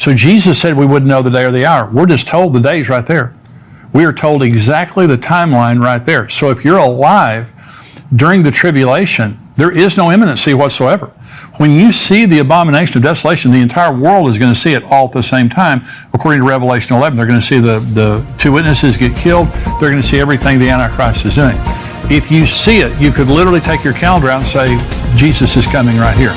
So Jesus said we wouldn't know the day or the hour. We're just told the day's right there. We are told exactly the timeline right there. So if you're alive during the tribulation, there is no imminency whatsoever. When you see the abomination of desolation, the entire world is going to see it all at the same time. According to Revelation 11, they're going to see the two witnesses get killed. They're going to see everything the Antichrist is doing. If you see it, you could literally take your calendar out and say, Jesus is coming right here.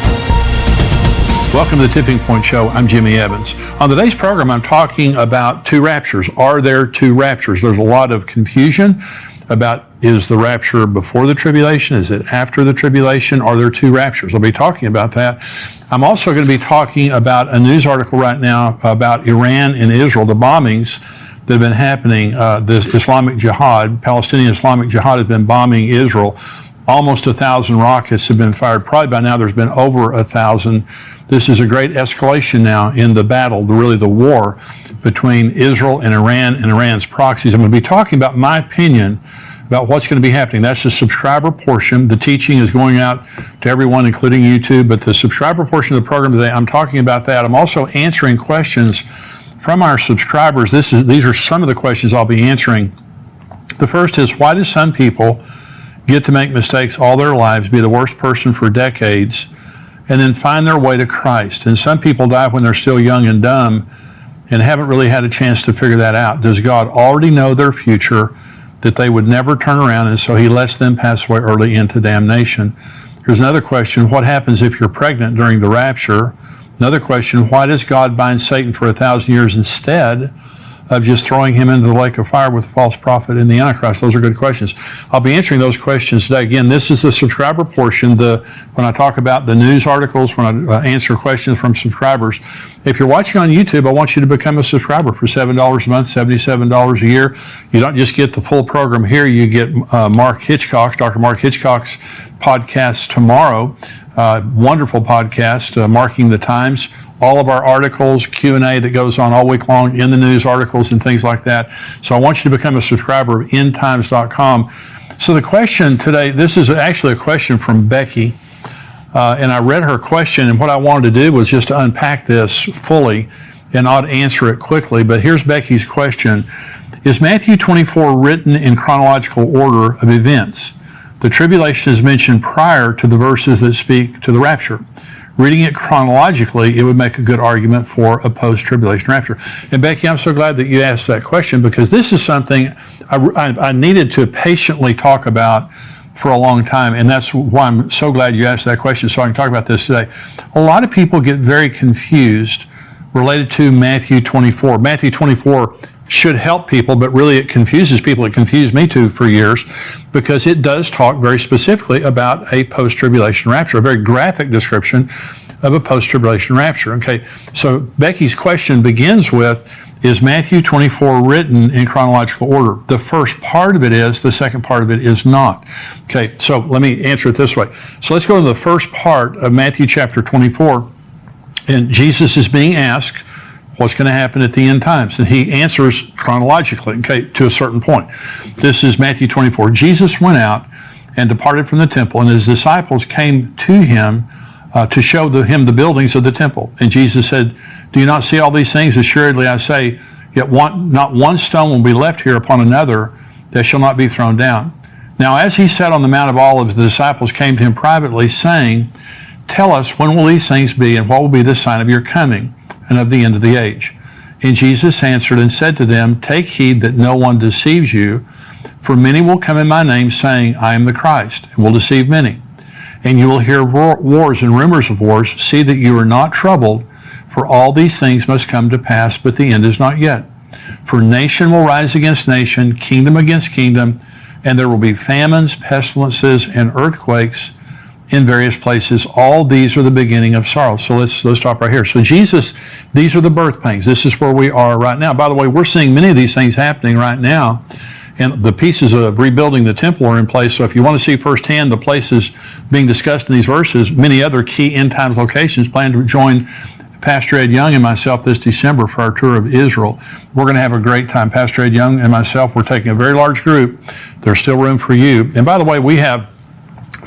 Welcome to the Tipping Point Show. I'm Jimmy Evans. On today's program, I'm talking about two raptures. Are there two raptures? There's a lot of confusion about, is the rapture before the tribulation? Is it after the tribulation? Are there two raptures? I'll be talking about that. I'm also going to be talking about a news article right now about Iran and Israel, the bombings that have been happening. The Islamic Jihad, Palestinian Islamic Jihad, has been bombing Israel. Almost 1,000 rockets have been fired. Probably by now there's been over 1,000. This is a great escalation now in the battle, really the war between Israel and Iran's proxies. I'm going to be talking about my opinion about what's going to be happening. That's the subscriber portion. The teaching is going out to everyone, including YouTube, but the subscriber portion of the program today, I'm talking about that. I'm also answering questions from our subscribers. These are some of the questions I'll be answering. The first is, why do some people get to make mistakes all their lives, be the worst person for decades, and then find their way to Christ? And some people die when they're still young and dumb and haven't really had a chance to figure that out. Does God already know their future, that they would never turn around, and so he lets them pass away early into damnation? Here's another question. What happens if you're pregnant during the rapture? Another question. Why does God bind Satan for 1,000 years instead of just throwing him into the lake of fire with the false prophet and the Antichrist? Those are good questions. I'll be answering those questions today. Again, this is the subscriber portion. When I talk about the news articles, when I answer questions from subscribers. If you're watching on YouTube, I want you to become a subscriber for $7 a month, $77 a year. You don't just get the full program here. You get Dr. Mark Hitchcock's podcast tomorrow. Wonderful podcast, Marking the Times. All of our articles, Q&A that goes on all week long in the news articles and things like that. So I want you to become a subscriber of endtimes.com. So the question today, this is actually a question from Becky, and I read her question, and what I wanted to do was just to unpack this fully and not answer it quickly. But here's Becky's question. Is Matthew 24 written in chronological order of events? The tribulation is mentioned prior to the verses that speak to the rapture. Reading it chronologically, it would make a good argument for a post-tribulation rapture. And Becky, I'm so glad that you asked that question, because this is something I needed to patiently talk about for a long time, and that's why I'm so glad you asked that question so I can talk about this today. A lot of people get very confused related to Matthew 24. Matthew 24 should help people, but really it confuses people. It confused me too for years, because it does talk very specifically about a post-tribulation rapture, a very graphic description of a post-tribulation rapture. Okay, so Becky's question begins with, is Matthew 24 written in chronological order? The first part of it is, the second part of it is not. Okay, so let me answer it this way. So let's go to the first part of Matthew chapter 24, and Jesus is being asked, what's going to happen at the end times? And he answers chronologically, okay, to a certain point. This is Matthew 24. Jesus went out and departed from the temple, and his disciples came to him to show him the buildings of the temple. And Jesus said, do you not see all these things? Assuredly I say, yet not one stone will be left here upon another that shall not be thrown down. Now as he sat on the Mount of Olives, the disciples came to him privately, saying, tell us, when will these things be, and what will be the sign of your coming and of the end of the age? And Jesus answered and said to them, take heed that no one deceives you, for many will come in my name, saying, I am the Christ, and will deceive many. And you will hear wars and rumors of wars. See that you are not troubled, for all these things must come to pass, but the end is not yet. For nation will rise against nation, kingdom against kingdom, and there will be famines, pestilences, and earthquakes in various places. All these are the beginning of sorrow. So let's stop right here. So Jesus, these are the birth pangs. This is where we are right now. By the way, we're seeing many of these things happening right now, and the pieces of rebuilding the temple are in place. So if you want to see firsthand the places being discussed in these verses, many other key end times locations, plan to join Pastor Ed Young and myself this December for our tour of Israel. We're going to have a great time. Pastor Ed Young and myself, we're taking a very large group. There's still room for you. And by the way, we have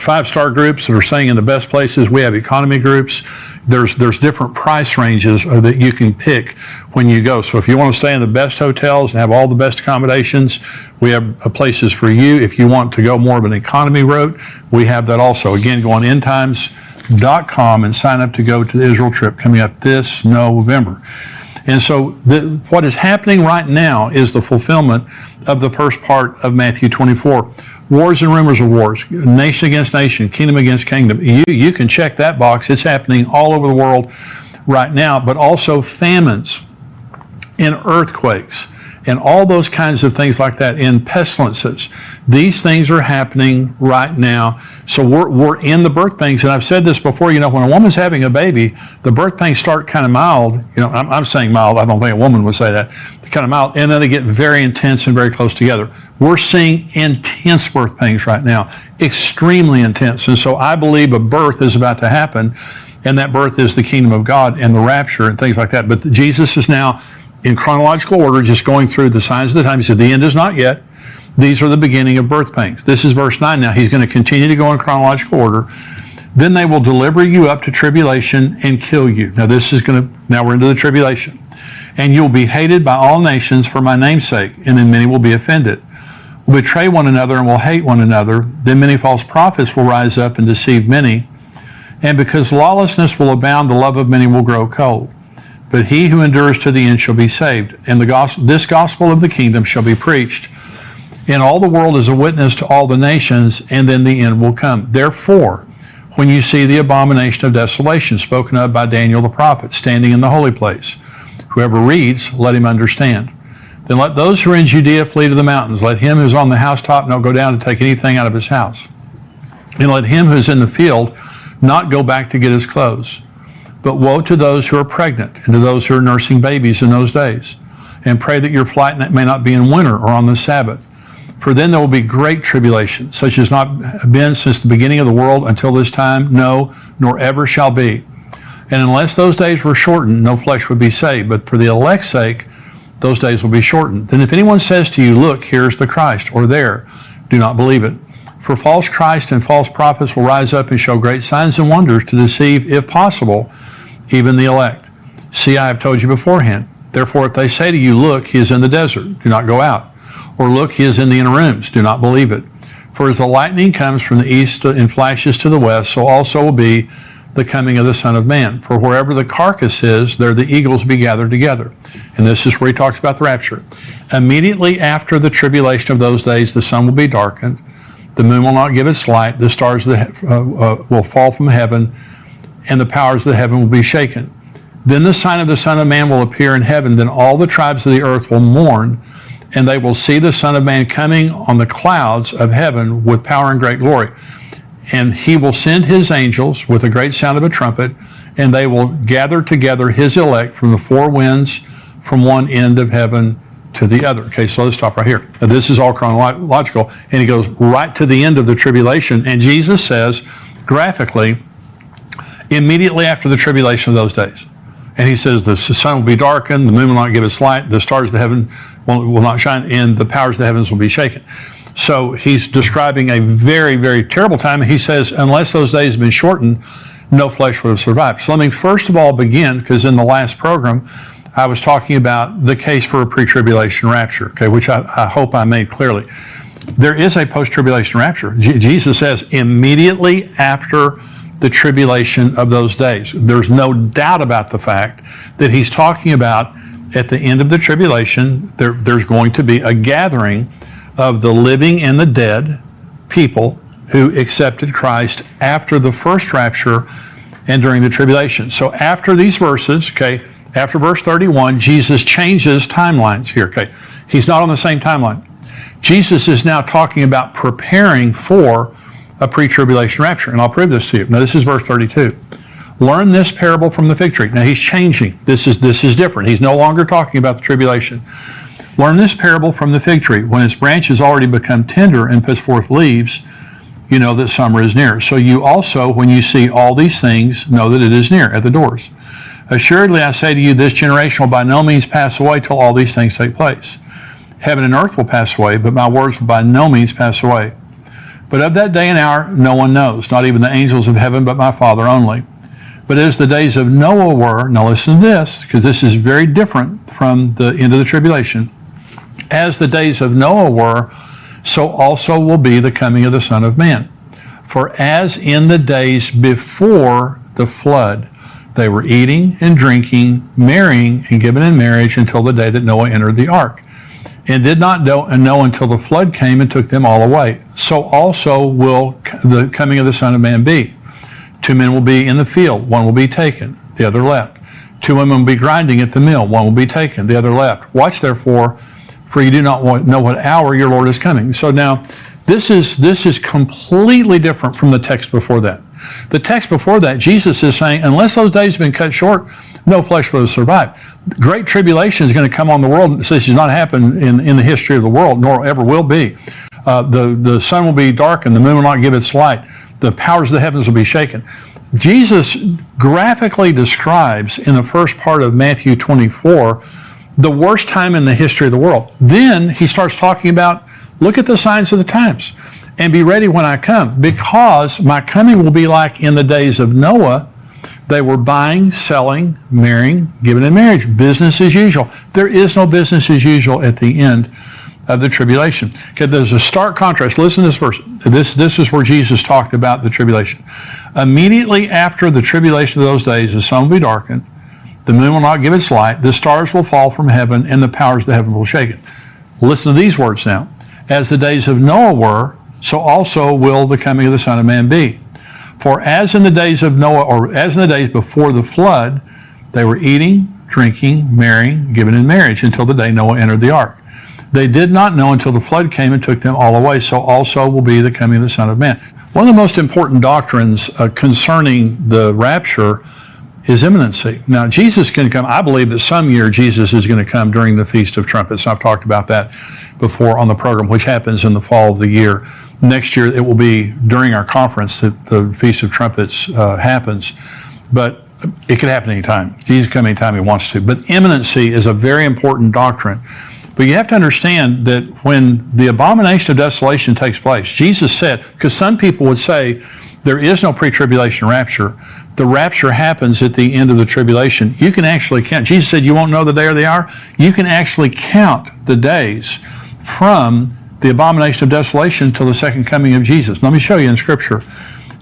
5-star groups that are staying in the best places. We have economy groups. There's different price ranges that you can pick when you go. So if you want to stay in the best hotels and have all the best accommodations, we have places for you. If you want to go more of an economy route, we have that also. Again, go on endtimes.com and sign up to go to the Israel trip coming up this November. And so what is happening right now is the fulfillment of the first part of Matthew 24. Wars and rumors of wars, nation against nation, kingdom against kingdom. You can check that box. It's happening all over the world right now, but also famines and earthquakes and all those kinds of things like that, and pestilences. These things are happening right now. So we're in the birth pains. And I've said this before, when a woman's having a baby, the birth pains start kind of mild. I'm saying mild. I don't think a woman would say that. Kind of mild. And then they get very intense and very close together. We're seeing intense birth pains right now, extremely intense. And so I believe a birth is about to happen, and that birth is the kingdom of God and the rapture and things like that. But Jesus is now, in chronological order, just going through the signs of the time. He said, the end is not yet. These are the beginning of birth pains. This is verse 9 now. He's going to continue to go in chronological order. Then they will deliver you up to tribulation and kill you. Now we're into the tribulation. And you'll be hated by all nations for my name's sake, and then many will be offended. Will betray one another and will hate one another. Then many false prophets will rise up and deceive many. And because lawlessness will abound, the love of many will grow cold. But he who endures to the end shall be saved. And this gospel of the kingdom shall be preached in all the world as a witness to all the nations, and then the end will come. Therefore, when you see the abomination of desolation spoken of by Daniel the prophet standing in the holy place, whoever reads, let him understand. Then let those who are in Judea flee to the mountains. Let him who is on the housetop not go down to take anything out of his house. And let him who is in the field not go back to get his clothes. But woe to those who are pregnant and to those who are nursing babies in those days. And pray that your flight may not be in winter or on the Sabbath. For then there will be great tribulation, such as not been since the beginning of the world until this time, no, nor ever shall be. And unless those days were shortened, no flesh would be saved. But for the elect's sake, those days will be shortened. Then if anyone says to you, look, here's the Christ, or there, do not believe it. For false Christ and false prophets will rise up and show great signs and wonders to deceive, if possible, even the elect. See, I have told you beforehand. Therefore, if they say to you, look, he is in the desert, do not go out. Or look, he is in the inner rooms, do not believe it. For as the lightning comes from the east and flashes to the west, so also will be the coming of the Son of Man. For wherever the carcass is, there the eagles will be gathered together. And this is where he talks about the rapture. Immediately after the tribulation of those days, the sun will be darkened, the moon will not give its light, the stars will fall from heaven, and the powers of the heaven will be shaken. Then the sign of the Son of Man will appear in heaven. Then all the tribes of the earth will mourn, and they will see the Son of Man coming on the clouds of heaven with power and great glory. And he will send his angels with a great sound of a trumpet, and they will gather together his elect from the four winds, from one end of heaven to the other. Okay, so let's stop right here. Now, this is all chronological, and he goes right to the end of the tribulation. And Jesus says, graphically, immediately after the tribulation of those days. And he says the sun will be darkened, the moon will not give its light, the stars of the heaven will not shine, and the powers of the heavens will be shaken. So he's describing a very, very terrible time. He says, unless those days have been shortened, no flesh would have survived. So let me first of all begin, because in the last program, I was talking about the case for a pre-tribulation rapture, okay, which I hope I made clearly. There is a post-tribulation rapture. Jesus says immediately after the tribulation of those days. There's no doubt about the fact that he's talking about at the end of the tribulation, there's going to be a gathering of the living and the dead people who accepted Christ after the first rapture and during the tribulation. So after these verses, okay, after verse 31, Jesus changes timelines here, okay. He's not on the same timeline. Jesus is now talking about preparing for a pre-tribulation rapture, and I'll prove this to you. Now this is verse 32. Learn this parable from the fig tree. Now he's changing. This is different. He's no longer talking about the tribulation. Learn this parable from the fig tree. When its branch has already become tender and puts forth leaves, you know that summer is near. So you also, when you see all these things, know that it is near at the doors. Assuredly, I say to you, this generation will by no means pass away till all these things take place. Heaven and earth will pass away, but my words will by no means pass away. But of that day and hour no one knows, not even the angels of heaven, but my Father only. But as the days of Noah were, now listen to this, because this is very different from the end of the tribulation. As the days of Noah were, so also will be the coming of the Son of Man. For as in the days before the flood, they were eating and drinking, marrying and given in marriage until the day that Noah entered the ark, and did not know until the flood came and took them all away. So also will the coming of the Son of Man be. 2 men will be in the field, one will be taken, the other left. 2 women will be grinding at the mill, one will be taken, the other left. Watch therefore, for you do not know what hour your Lord is coming. So now, this is completely different from the text before that. The text before that, Jesus is saying, unless those days have been cut short, no flesh will survive. Great tribulation is going to come on the world. This has not happened in the history of the world, nor ever will be. The sun will be darkened, the moon will not give its light. The powers of the heavens will be shaken. Jesus graphically describes in the first part of Matthew 24 the worst time in the history of the world. Then he starts talking about, look at the signs of the times and be ready when I come, because my coming will be like in the days of Noah. They were buying, selling, marrying, giving in marriage. Business as usual. There is no business as usual at the end of the tribulation. Okay, there's a stark contrast. Listen to this verse. This is where Jesus talked about the tribulation. Immediately after the tribulation of those days, the sun will be darkened, the moon will not give its light, the stars will fall from heaven, and the powers of the heaven will shake it. Listen to these words now. As the days of Noah were, so also will the coming of the Son of Man be. For as in the days of Noah, or as in the days before the flood, they were eating, drinking, marrying, giving in marriage until the day Noah entered the ark. They did not know until the flood came and took them all away. So also will be the coming of the Son of Man. One of the most important doctrines concerning the rapture is imminency. Now, Jesus can come. I believe that some year Jesus is going to come during the Feast of Trumpets. I've talked about that before on the program, which happens in the fall of the year. Next year, it will be during our conference that the Feast of Trumpets happens. But it could happen anytime. Jesus can come anytime he wants to. But imminency is a very important doctrine. But you have to understand that when the abomination of desolation takes place, Jesus said, because some people would say there is no pre-tribulation rapture. The rapture happens at the end of the tribulation. You can actually count. Jesus said you won't know the day or the hour. You can actually count the days from the abomination of desolation till the second coming of Jesus. Let me show you in Scripture.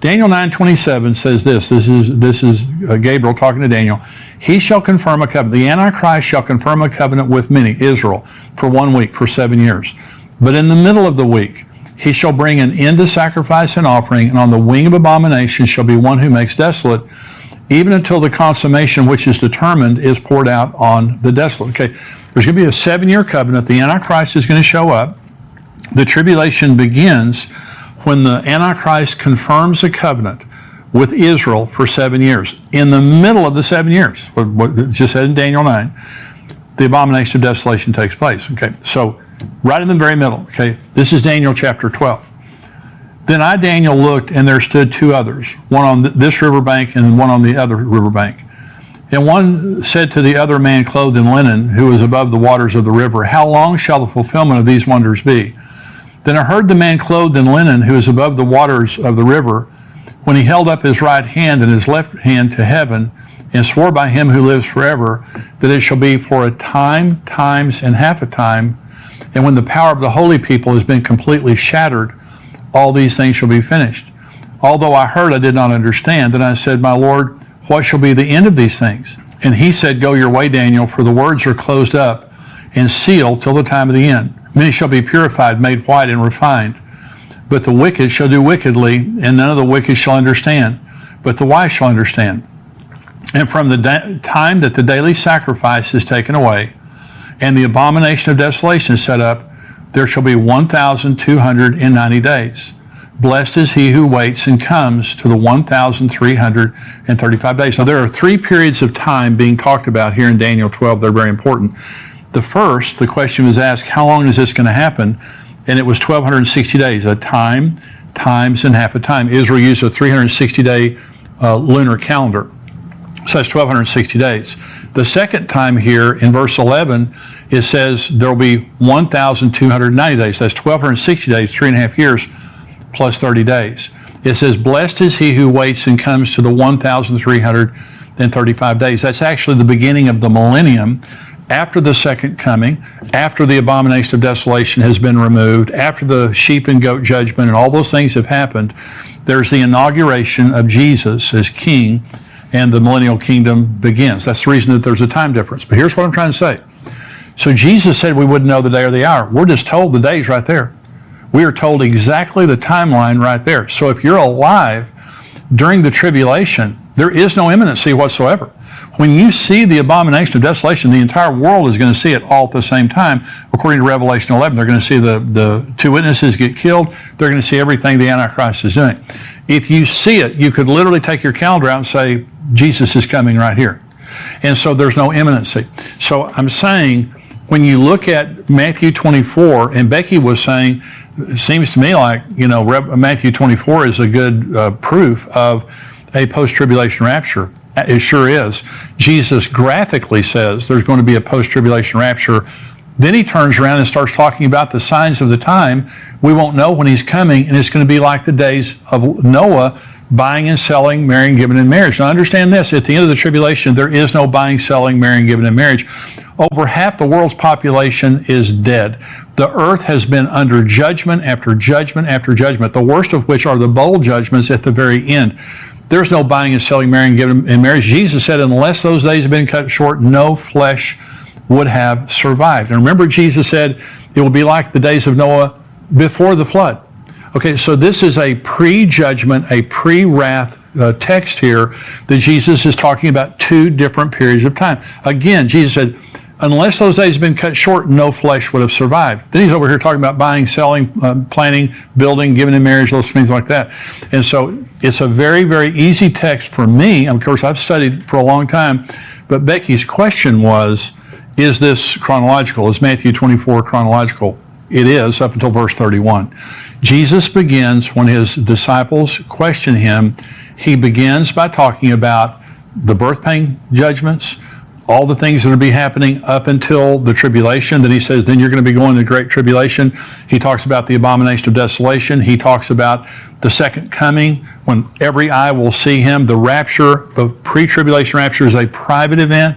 Daniel 9:27 says this. This is Gabriel talking to Daniel. He shall confirm a covenant. The Antichrist shall confirm a covenant with many, Israel, for 1 week, for 7 years. But in the middle of the week, he shall bring an end to sacrifice and offering, and on the wing of abomination shall be one who makes desolate, even until the consummation which is determined is poured out on the desolate. Okay, there's going to be a 7-year covenant. The Antichrist is going to show up. The tribulation begins when the Antichrist confirms a covenant with Israel for 7 years. In the middle of the 7 years, what it just said in Daniel 9, the abomination of desolation takes place. Okay, so right in the very middle. Okay, this is Daniel chapter 12. Then I, Daniel, looked, and there stood 2 others, one on this riverbank and one on the other riverbank. And one said to the other man clothed in linen, who was above the waters of the river, how long shall the fulfillment of these wonders be? Then I heard the man clothed in linen, who is above the waters of the river, when he held up his right hand and his left hand to heaven, and swore by him who lives forever, that it shall be for a time, times, and half a time, and when the power of the holy people has been completely shattered, all these things shall be finished. Although I heard, I did not understand. Then I said, my Lord, what shall be the end of these things? And he said, go your way, Daniel, for the words are closed up and sealed till the time of the end. Many shall be purified, made white, and refined. But the wicked shall do wickedly, and none of the wicked shall understand, but the wise shall understand. And from the time that the daily sacrifice is taken away, and the abomination of desolation is set up, there shall be 1,290 days. Blessed is he who waits and comes to the 1,335 days. Now, there are 3 periods of time being talked about here in Daniel 12. They're very important. The first, the question was asked, how long is this going to happen? And it was 1,260 days, a time, times, and half a time. Israel used a 360-day lunar calendar. So that's 1,260 days. The second time here in verse 11, it says there will be 1,290 days. That's 1,260 days, 3.5 years. plus 30 days. It says, blessed is he who waits and comes to the 1,335 days. That's actually the beginning of the millennium, after the second coming, after the abomination of desolation has been removed, after the sheep and goat judgment and all those things have happened. There's the inauguration of Jesus as king, and the millennial kingdom begins. That's the reason that there's a time difference. But here's what I'm trying to say. So Jesus said we wouldn't know the day or the hour. We're just told the day's right there. We are told exactly the timeline right there. So if you're alive during the tribulation, there is no imminency whatsoever. When you see the abomination of desolation, the entire world is going to see it all at the same time. According to Revelation 11, they're going to see the two witnesses get killed. They're going to see everything the Antichrist is doing. If you see it, you could literally take your calendar out and say, Jesus is coming right here. And so there's no imminency. So I'm saying, when you look at Matthew 24, and Becky was saying, it seems to me like, Matthew 24 is a good proof of a post-tribulation rapture. It sure is. Jesus graphically says there's going to be a post-tribulation rapture. Then he turns around and starts talking about the signs of the time. We won't know when he's coming, and it's going to be like the days of Noah, buying and selling, marrying, giving in marriage. Now understand this, at the end of the tribulation, there is no buying, selling, marrying, giving in marriage. Over half the world's population is dead. The earth has been under judgment after judgment after judgment, the worst of which are the bowl judgments at the very end. There's no buying and selling, marrying, giving in marriage. Jesus said, unless those days have been cut short, no flesh would have survived. And remember, Jesus said, it will be like the days of Noah before the flood. Okay, so this is a pre-judgment, a pre-wrath text here that Jesus is talking about two different periods of time. Again, Jesus said, unless those days have been cut short, no flesh would have survived. Then he's over here talking about buying, selling, planning, building, giving in marriage, those things like that. And so it's a very, very easy text for me. Of course, I've studied for a long time, but Becky's question was, is this chronological? Is Matthew 24 chronological? It is, up until verse 31. Jesus begins, when his disciples question him, he begins by talking about the birth pain judgments, all the things that will be happening up until the tribulation. Then he says, then you're going to be going to great tribulation. He talks about the abomination of desolation. He talks about the second coming, when every eye will see him. The rapture, the pre-tribulation rapture, is a private event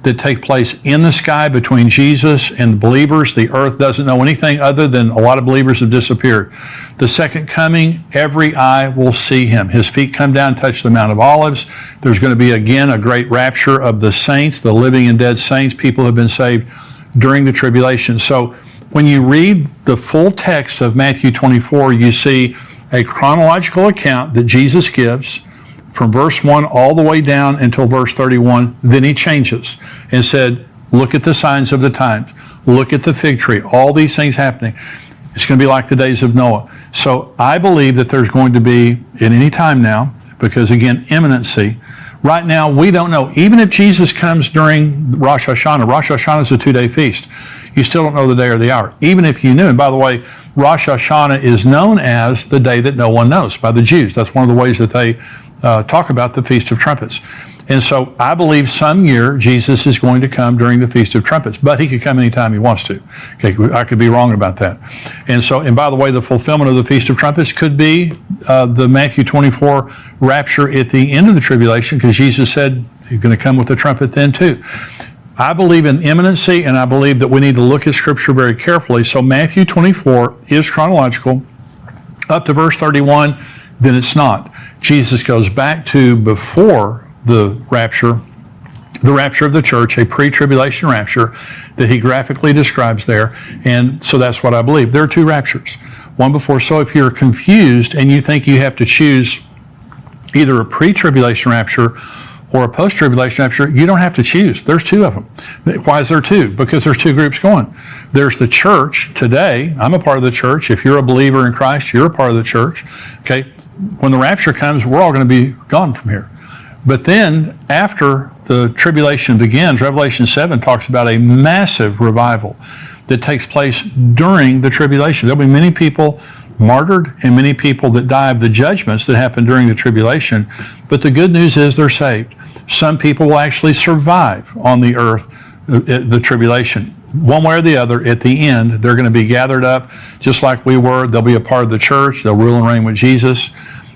that take place in the sky between Jesus and the believers. The earth doesn't know anything other than a lot of believers have disappeared. The second coming, every eye will see him. His feet come down, touch the Mount of Olives. There's going to be again a great rapture of the saints, the living and dead saints. People have been saved during the tribulation. So when you read the full text of Matthew 24, you see a chronological account that Jesus gives from verse 1 all the way down until verse 31. Then he changes and said, look at the signs of the times. Look at the fig tree. All these things happening. It's going to be like the days of Noah. So I believe that there's going to be, at any time now, because again, imminency. Right now, we don't know. Even if Jesus comes during Rosh Hashanah is a 2-day feast. You still don't know the day or the hour. Even if you knew. And by the way, Rosh Hashanah is known as the day that no one knows by the Jews. That's one of the ways that they talk about the Feast of Trumpets. And so I believe some year Jesus is going to come during the Feast of Trumpets, but he could come anytime he wants to. Okay, I could be wrong about that. And by the way, the fulfillment of the Feast of Trumpets could be the Matthew 24 rapture at the end of the tribulation, because Jesus said he's going to come with a trumpet then too. I believe in imminency, and I believe that we need to look at Scripture very carefully. So Matthew 24 is chronological up to verse 31. Then it's not. Jesus goes back to before the rapture of the church, a pre-tribulation rapture that he graphically describes there. And so that's what I believe. There are two raptures, one before. So if you're confused and you think you have to choose either a pre-tribulation rapture or a post-tribulation rapture, you don't have to choose. There's two of them. Why is there two? Because there's two groups going. There's the church today. I'm a part of the church. If you're a believer in Christ, you're a part of the church. Okay. When the rapture comes, we're all going to be gone from here. But then after the tribulation begins, Revelation 7 talks about a massive revival that takes place during the tribulation. There'll be many people martyred and many people that die of the judgments that happen during the tribulation. But the good news is they're saved. Some people will actually survive on the earth, the tribulation. one way or the other, at the end, they're going to be gathered up just like we were. They'll be a part of the church. They'll rule and reign with Jesus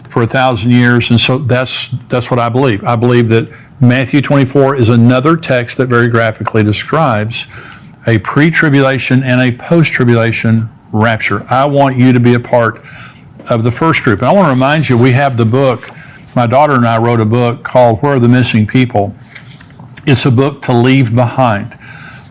for 1,000 years. And so that's what I believe. I believe that Matthew 24 is another text that very graphically describes a pre-tribulation and a post-tribulation rapture. I want you to be a part of the first group. And I want to remind you, we have the book. My daughter and I wrote a book called Where Are the Missing People? It's a book to leave behind.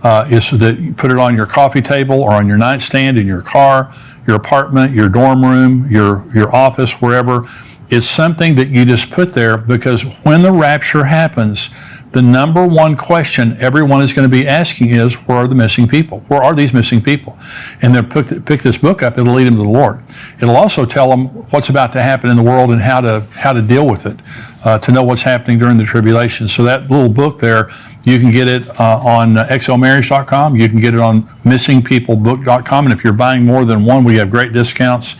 It's that you put it on your coffee table or on your nightstand, in your car, your apartment, your dorm room, your office, wherever. It's something that you just put there because when the rapture happens, the number one question everyone is going to be asking is, where are the missing people? Where are these missing people? And they'll pick this book up. It'll lead them to the Lord. It'll also tell them what's about to happen in the world and how to deal with it, to know what's happening during the tribulation. So that little book there, you can get it on xlmarriage.com. You can get it on missingpeoplebook.com. And if you're buying more than one, we have great discounts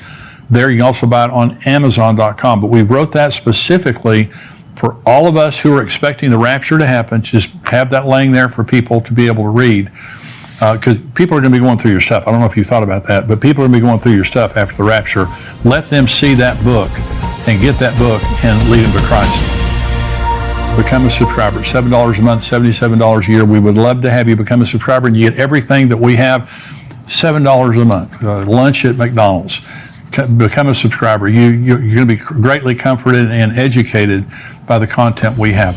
there. You can also buy it on amazon.com. But we wrote that specifically for all of us who are expecting the rapture to happen. Just have that laying there for people to be able to read. Because people are going to be going through your stuff. I don't know if you thought about that, but people are going to be going through your stuff after the rapture. Let them see that book and get that book and lead them to Christ. Become a subscriber. $7 a month, $77 a year. We would love to have you become a subscriber, and you get everything that we have, $7 a month. Lunch at McDonald's. Become a subscriber. You're going to be greatly comforted and educated by the content we have.